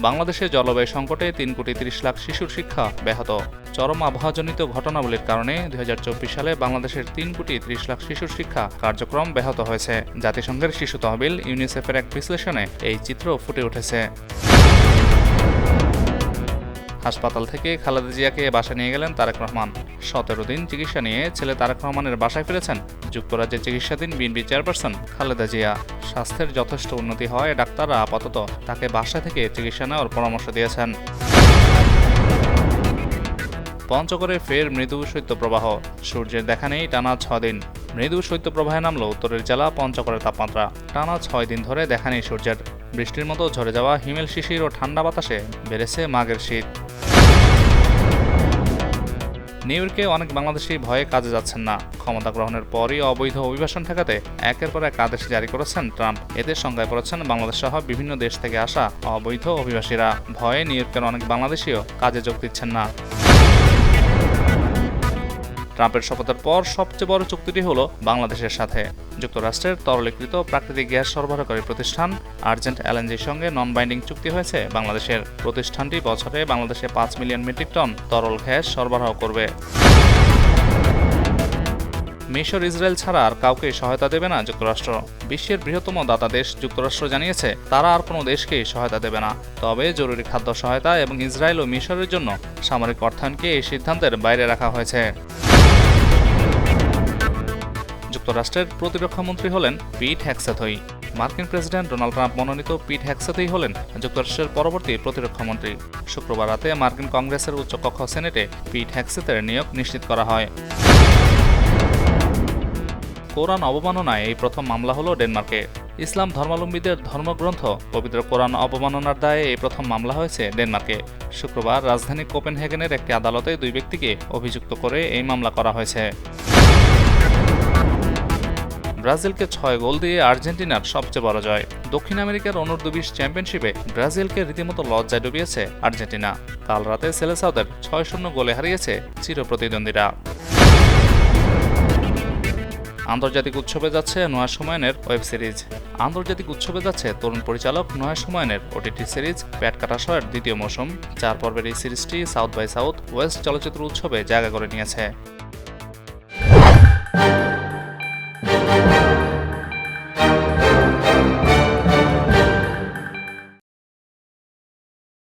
বাংলাদেশে জলবায়ু সংকটে 3,30,00,000 শিশুর শিক্ষা ব্যাহত। চরম আবহাওয়াজনিত ঘটনাবলীর কারণে 2024 সালে বাংলাদেশের 3,30,00,000 শিশুর শিক্ষা কার্যক্রম ব্যাহত হয়েছে। জাতিসংঘের শিশু তহবিল ইউনিসেফের এক বিশ্লেষণে এই চিত্র ফুটে উঠেছে। হাসপাতাল থেকে খালেদা জিয়াকে বাসায় নিয়ে গেলেন তারেক রহমান। 17 দিন চিকিৎসা নিয়ে ছেলে তারেক রহমানের বাসায় ফিরেছেন যুক্তরাজ্যে চিকিৎসাধীন বিএনপি চেয়ারপারসন খালেদা জিয়া। স্বাস্থ্যের যথেষ্ট উন্নতি হওয়ায় ডাক্তাররা আপাতত তাকে বাসা থেকে চিকিৎসা নেওয়ার পরামর্শ দিয়েছেন। পঞ্চগড়ে ফের মৃদু শৈত্যপ্রবাহ, সূর্যের দেখা নেই টানা 6 দিন। মৃদু শৈত্যপ্রবাহে নামল উত্তরের জেলা পঞ্চগড়ের তাপমাত্রা। টানা 6 দিন ধরে দেখা নেই সূর্যের। বৃষ্টির মতো ঝরে যাওয়া হিমেল শিশির ও ঠান্ডা বাতাসে বেড়েছে মাঘের শীত। নিউ ইয়র্কে অনেক বাংলাদেশি ভয়ে কাজে যাচ্ছেন না। ক্ষমতা গ্রহণের পরই অবৈধ অভিবাসন ঠেকাতে একের পর এক আদেশ জারি করেছেন ট্রাম্প। এতে সংখ্যায় পড়েছেন বাংলাদেশ সহ বিভিন্ন দেশ থেকে আসা অবৈধ অভিবাসীরা। ভয়ে নিউ ইয়র্কের অনেক বাংলাদেশিও কাজে যোগ দিচ্ছেন না। ট্রাম্পের শপথের পর সবচেয়ে বড় চুক্তিটি হলো বাংলাদেশের সাথে। যুক্তরাষ্ট্রের তরলীকৃত প্রাকৃতিক গ্যাস সরবরাহকারী প্রতিষ্ঠান আর্জেন্ট এলএনজির সঙ্গে নন বাইন্ডিং চুক্তি হয়েছে বাংলাদেশের। প্রতিষ্ঠানটি বছরে বাংলাদেশে 5 মিলিয়ন মেট্রিক টন তরল গ্যাস সরবরাহ করবে। মিশর ইসরায়েল ছাড়া আর কাউকে সহায়তা দেবে না যুক্তরাষ্ট্র। বিশ্বের বৃহত্তম দাতা দেশ যুক্তরাষ্ট্র জানিয়েছে তারা আর কোনো দেশকেই সহায়তা দেবে না। তবে জরুরি খাদ্য সহায়তা এবং ইসরায়েল ও মিশরের জন্য সামরিক অর্থায়নকে এই সিদ্ধান্তের বাইরে রাখা হয়েছে। যুক্তরাষ্ট্রের প্রতিরক্ষামন্ত্রী হলেন পিট হেগসেথই। মার্কিন প্রেসিডেন্ট ডোনাল্ড ট্রাম্প মনোনীত পিট হেগসেথই হলেন যুক্তরাষ্ট্রের পরবর্তী প্রতিরক্ষামন্ত্রী। শুক্রবার রাতে মার্কিন কংগ্রেসের উচ্চকক্ষ সেনেটে পিট হেগসেথের নিয়োগ নিশ্চিত করা হয়। কোরআন অবমাননায় এই প্রথম মামলা হলো ডেনমার্কে। ইসলাম ধর্মাবলম্বীদের ধর্মগ্রন্থ পবিত্র কোরআন অবমাননার দায়ে এই প্রথম মামলা হয়েছে ডেনমার্কে। শুক্রবার রাজধানী কোপেনহেগেনের একটি আদালতে 2 ব্যক্তিকে অভিযুক্ত করে এই মামলা করা হয়েছে। ব্রাজিলকে 6 গোল দিয়ে আর্জেন্টিনার সবচেয়ে বড় জয়। দক্ষিণ আমেরিকার অনূর্ধ্ব-20 চ্যাম্পিয়নশিপে ব্রাজিলকে রীতিমতো লজ্জায় ডুবিয়েছে আর্জেন্টিনা। কাল রাতে সেলেসাওদের 6-0 গোলে হারিয়েছে চিরপ্রতিদ্বন্দ্বীরা। আন্তর্জাতিক উৎসবে যাচ্ছে নোয়া সুমায়নের ওয়েব সিরিজ। আন্তর্জাতিক উৎসবে যাচ্ছে তরুণ পরিচালক নোয়া সুমায়নের ওটিটি সিরিজ প্যাট কাটাশয়ের 2য় মৌসুম। 4 পর্বের এই সিরিজটি সাউথ বাই সাউথ ওয়েস্ট চলচ্চিত্র উৎসবে জায়গা করে নিয়েছে।